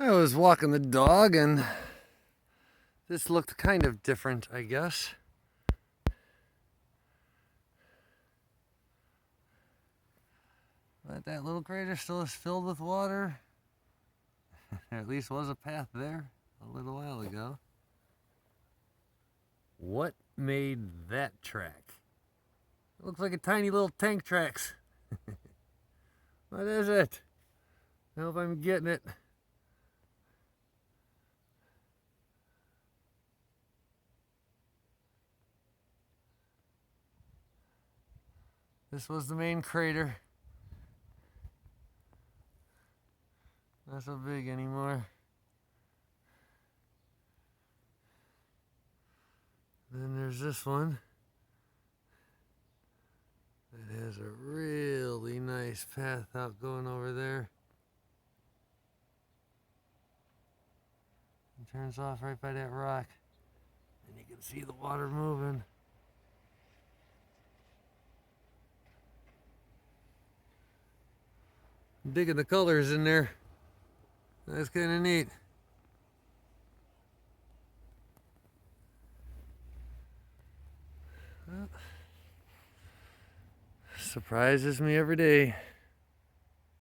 I was walking the dog and this looked kind of different, I guess. But that little crater still is filled with water. There at least was a path there a little while ago. What made that track? It looks like a tiny little tank tracks. What is it? I hope I'm getting it. This was the main crater. Not so big anymore. Then there's this one. It has a really nice path out going over there. It turns off right by that rock. And you can see the water moving. I'm digging the colors in there. That's kind of neat. Well, surprises me every day.